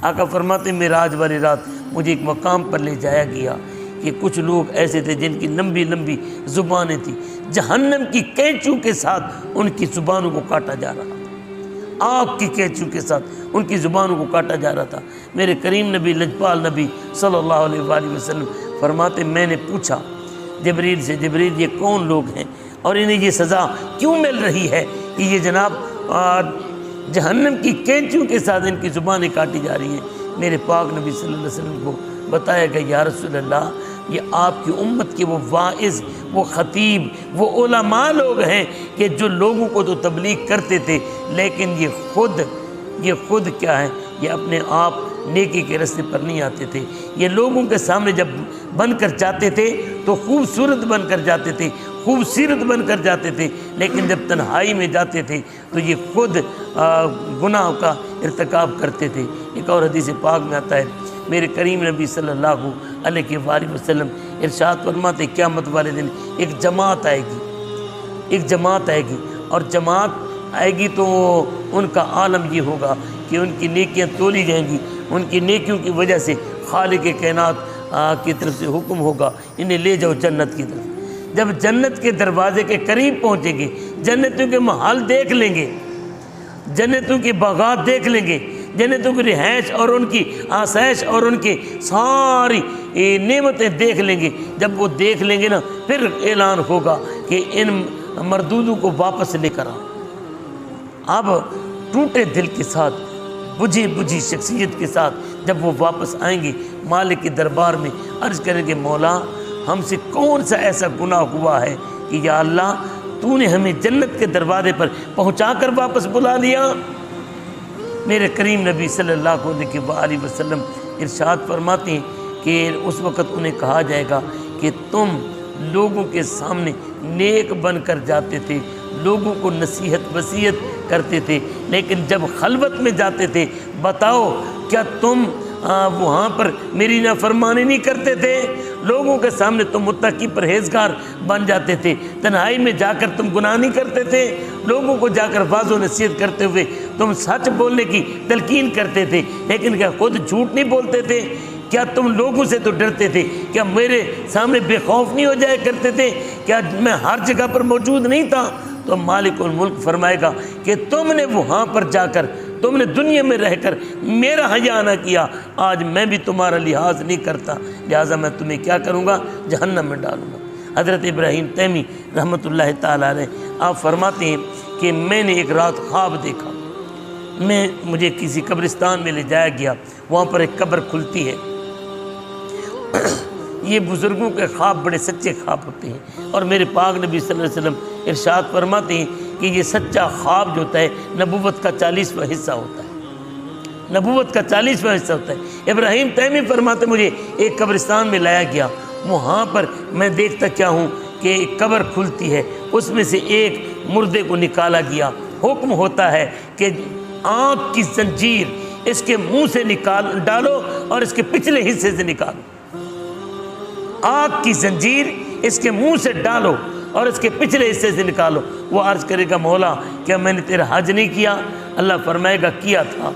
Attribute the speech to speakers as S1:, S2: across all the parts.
S1: آقا فرماتے معراج والی رات مجھے ایک مقام پر لے جایا گیا کہ کچھ لوگ ایسے تھے جن کی لمبی لمبی زبانیں تھیں، جہنم کی کینچوں کے ساتھ ان کی زبانوں کو کاٹا جا رہا تھا، آگ کی کینچوں کے ساتھ ان کی زبانوں کو کاٹا جا رہا تھا۔ میرے کریم نبی لجپال نبی صلی اللہ علیہ وآلہ وسلم فرماتے میں نے پوچھا جبریل سے، جبریل یہ کون لوگ ہیں اور انہیں یہ سزا کیوں مل رہی ہے کہ یہ جناب جہنم کی کینچوں کے ساتھ ان کی زبانیں کاٹی جا رہی ہیں؟ میرے پاک نبی صلی اللہ علیہ وسلم کو بتایا گیا یا رسول اللہ یہ آپ کی امت کے وہ واعظ، وہ خطیب، وہ علماء لوگ ہیں کہ جو لوگوں کو تو تبلیغ کرتے تھے لیکن یہ خود کیا ہے، یہ اپنے آپ نیکی کے راستے پر نہیں آتے تھے۔ یہ لوگوں کے سامنے جب بن کر جاتے تھے تو خوبصورت بن کر جاتے تھے، خوبصورت بن کر جاتے تھے، لیکن جب تنہائی میں جاتے تھے تو یہ خود گناہ کا ارتکاب کرتے تھے۔ ایک اور حدیث پاک میں آتا ہے میرے کریم نبی صلی اللہ علیہ وآلہ وسلم ارشاد فرماتے قیامت والے دن ایک جماعت آئے گی اور جماعت آئے گی تو ان کا عالم یہ ہوگا کہ ان کی نیکیاں تولی جائیں گی، ان کی نیکیوں کی وجہ سے خالق کائنات کی طرف سے حکم ہوگا انہیں لے جاؤ جنت کی طرف۔ جب جنت کے دروازے کے قریب پہنچیں گے، جنتوں کے محل دیکھ لیں گے، جنتوں کی باغات دیکھ لیں گے، جنتوں کی رہائش اور ان کی آسائش اور ان کی ساری نعمتیں دیکھ لیں گے۔ جب وہ دیکھ لیں گے نا پھر اعلان ہوگا کہ ان مردودوں کو واپس لے کر آؤ۔ اب ٹوٹے دل کے ساتھ، بجھی شخصیت کے ساتھ جب وہ واپس آئیں گے مالک کے دربار میں عرض کریں گے مولا ہم سے کون سا ایسا گناہ ہوا ہے کہ یا اللہ تو نے ہمیں جنت کے دروازے پر پہنچا کر واپس بلا لیا۔ میرے کریم نبی صلی اللہ علیہ وآلہ وسلم ارشاد فرماتے ہیں کہ اس وقت انہیں کہا جائے گا کہ تم لوگوں کے سامنے نیک بن کر جاتے تھے، لوگوں کو نصیحت وصیت کرتے تھے، لیکن جب خلوت میں جاتے تھے بتاؤ کیا تم وہاں پر میری نافرمانی نہیں کرتے تھے؟ لوگوں کے سامنے تم متقی پرہیزگار بن جاتے تھے، تنہائی میں جا کر تم گناہ نہیں کرتے تھے، لوگوں کو جا کر واضح و نصیحت کرتے ہوئے تم سچ بولنے کی تلقین کرتے تھے، لیکن کیا خود جھوٹ نہیں بولتے تھے؟ کیا تم لوگوں سے تو ڈرتے تھے؟ کیا میرے سامنے بے خوف نہیں ہو جایا کرتے تھے؟ کیا میں ہر جگہ پر موجود نہیں تھا؟ تو مالک الملک فرمائے گا کہ تم نے وہاں پر جا کر، تم نے دنیا میں رہ کر میرا حیا نہ کیا، آج میں بھی تمہارا لحاظ نہیں کرتا، لہٰذا میں تمہیں کیا کروں گا؟ جہنم میں ڈالوں گا۔ حضرت ابراہیم تیمی رحمۃ اللہ تعالیٰ علیہ آپ فرماتے ہیں کہ میں نے ایک رات خواب دیکھا، مجھے کسی قبرستان میں لے جایا گیا، وہاں پر ایک قبر کھلتی ہے۔ یہ بزرگوں کے خواب بڑے سچے خواب ہوتے ہیں، اور میرے پاک نبی صلی اللہ علیہ وسلم ارشاد فرماتے ہیں کہ یہ سچا خواب جو ہوتا ہے نبوت کا 40واں حصہ ہوتا ہے، نبوت کا 40واں حصہ ہوتا ہے۔ ابراہیم تیمی فرماتے مجھے ایک قبرستان میں لایا گیا، وہاں پر میں دیکھتا کیا ہوں کہ ایک قبر کھلتی ہے، اس میں سے ایک مردے کو نکالا گیا، حکم ہوتا ہے کہ آنکھ کی زنجیر اس کے منہ سے نکال ڈالو اور اس کے پچھلے حصے سے نکالو، آنکھ کی زنجیر اس کے منہ سے ڈالو اور اس کے پچھلے حصے سے نکالو۔ وہ عرض کرے گا مولا کیا میں نے تیرا حج نہیں کیا؟ اللہ فرمائے گا کیا تھا۔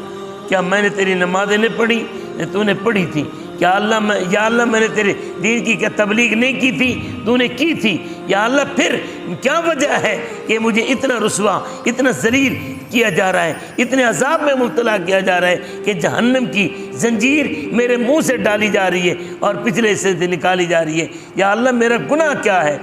S1: کیا میں نے تیری نمازیں نہیں پڑھی؟ تو نے پڑھی تھی۔ یا اللہ میں نے تیرے دین کی کیا تبلیغ نہیں کی تھی؟ تو نے کی تھی۔ یا اللہ پھر کیا وجہ ہے کہ مجھے اتنا رسوا، اتنا ذلیل کیا جا رہا ہے، اتنے عذاب میں مبتلا کیا جا رہا ہے کہ جہنم کی زنجیر میرے منہ سے ڈالی جا رہی ہے اور پچھلے حصے سے نکالی جا رہی ہے؟ یا اللہ میرا گناہ کیا ہے؟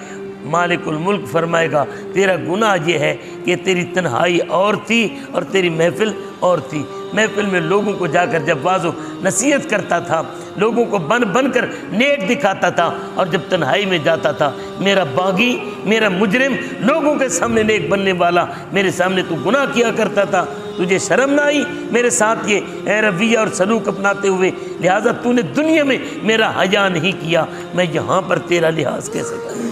S1: مالک الملک فرمائے گا تیرا گناہ یہ ہے کہ تیری تنہائی اور تھی اور تیری محفل اور تھی۔ محفل میں لوگوں کو جا کر جب واضح نصیحت کرتا تھا، لوگوں کو بن کر نیک دکھاتا تھا، اور جب تنہائی میں جاتا تھا میرا باغی، میرا مجرم، لوگوں کے سامنے نیک بننے والا، میرے سامنے تو گناہ کیا کرتا تھا، تجھے شرم نہ آئی میرے ساتھ یہ رویہ اور سلوک اپناتے ہوئے؟ لہٰذا تو نے دنیا میں میرا حیا نہیں کیا، میں یہاں پر تیرا لحاظ کیسے کروں؟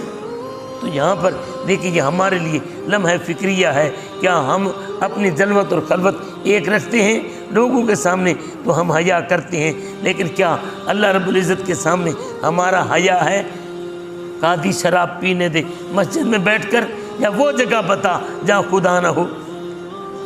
S1: تو یہاں پر دیکھیے یہ ہمارے لیے لمحہ فکریہ ہے، کیا ہم اپنی جلوت اور خلوت ایک رکھتے ہیں؟ لوگوں کے سامنے تو ہم حیا کرتے ہیں، لیکن کیا اللہ رب العزت کے سامنے ہمارا حیا ہے؟ قاضی شراب پینے دے مسجد میں بیٹھ کر، یا وہ جگہ بتا جہاں خدا نہ ہو؟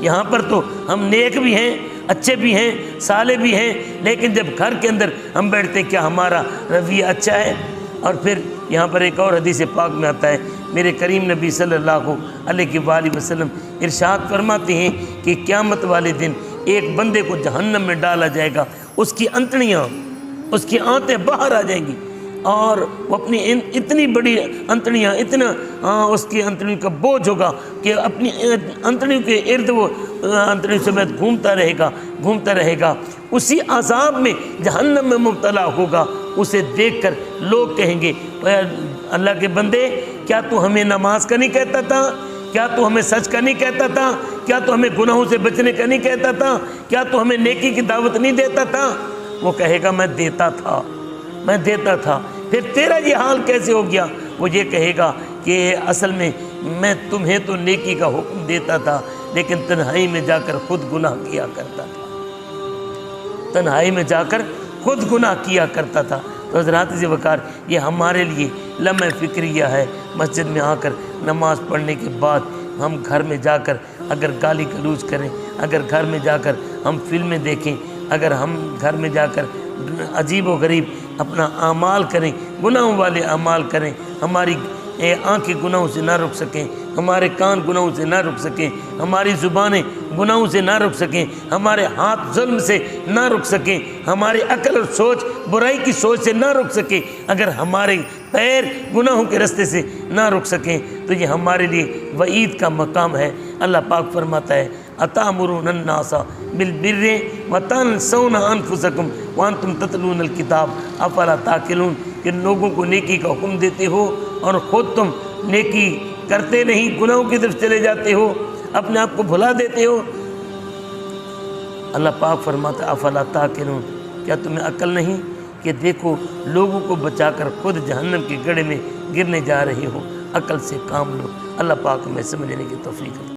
S1: یہاں پر تو ہم نیک بھی ہیں، اچھے بھی ہیں، صالح بھی ہیں، لیکن جب گھر کے اندر ہم بیٹھتے ہیں کیا ہمارا رویہ اچھا ہے؟ اور پھر یہاں پر ایک اور حدیث پاک میں آتا ہے، میرے کریم نبی صلی اللہ علیہ وآلہ وسلم ارشاد فرماتے ہیں کہ قیامت والے دن ایک بندے کو جہنم میں ڈالا جائے گا، اس کی انتڑیاں، اس کی آنتیں باہر آ جائیں گی، اور وہ اپنی اتنی بڑی انتڑیاں، اتنا اس کی انتڑیوں کا بوجھ ہوگا کہ اپنی انتڑیوں کے ارد وہ انتڑیوں سمیت گھومتا رہے گا، اسی عذاب میں جہنم میں مبتلا ہوگا۔ اسے دیکھ کر لوگ کہیں گے، اے اللہ کے بندے، کیا تو ہمیں نماز کا نہیں کہتا تھا؟ کیا تو ہمیں سچ کا نہیں کہتا تھا؟ کیا تو ہمیں گناہوں سے بچنے کا نہیں کہتا تھا؟ کیا تو ہمیں نیکی کی دعوت نہیں دیتا تھا؟ وہ کہے گا میں دیتا تھا، پھر تیرا یہ حال کیسے ہو گیا؟ وہ یہ کہے گا کہ اصل میں تمہیں تو نیکی کا حکم دیتا تھا، لیکن تنہائی میں جا کر خود گناہ کیا کرتا تھا، تو حضرات عزیز وقار، یہ ہمارے لیے لمحہ فکریہ ہے۔ مسجد میں آ کر نماز پڑھنے کے بعد ہم گھر میں جا کر اگر گالی گلوچ کریں، اگر گھر میں جا کر ہم فلمیں دیکھیں، اگر ہم گھر میں جا کر عجیب و غریب اپنا اعمال کریں، گناہوں والے اعمال کریں، ہماری آنکھیں گناہوں سے نہ رک سکیں، ہمارے کان گناہوں سے نہ رک سکیں، ہماری زبانیں گناہوں سے نہ رک سکیں، ہمارے ہاتھ ظلم سے نہ رک سکیں، ہماری عقل اور سوچ برائی کی سوچ سے نہ رک سکیں، اگر ہمارے پیر گناہوں کے رستے سے نہ رک سکیں، تو یہ ہمارے لیے وعید کا مقام ہے۔ اللہ پاک فرماتا ہے، أَتَأْمُرُونَ النَّاسَ بِالْبِرِّ وَتَنْسَوْنَ أَنفُسَكُمْ وَأَنْتُمْ تَتْلُونَ الْكِتَابَ أَفَلَا تَعْقِلُونَ، کہ لوگوں کو نیکی کا حکم دیتے ہو اور خود تم نیکی کرتے نہیں، گناہوں کی طرف چلے جاتے ہو، اپنے آپ کو بھلا دیتے ہو۔ اللہ پاک فرماتا ہے افلا تاقلون، کیا تمہیں عقل نہیں کہ دیکھو لوگوں کو بچا کر خود جہنم کے گڑھے میں گرنے جا رہے ہو؟ عقل سے کام لو۔ اللہ پاک ہمیں سمجھنے کی توفیق دے۔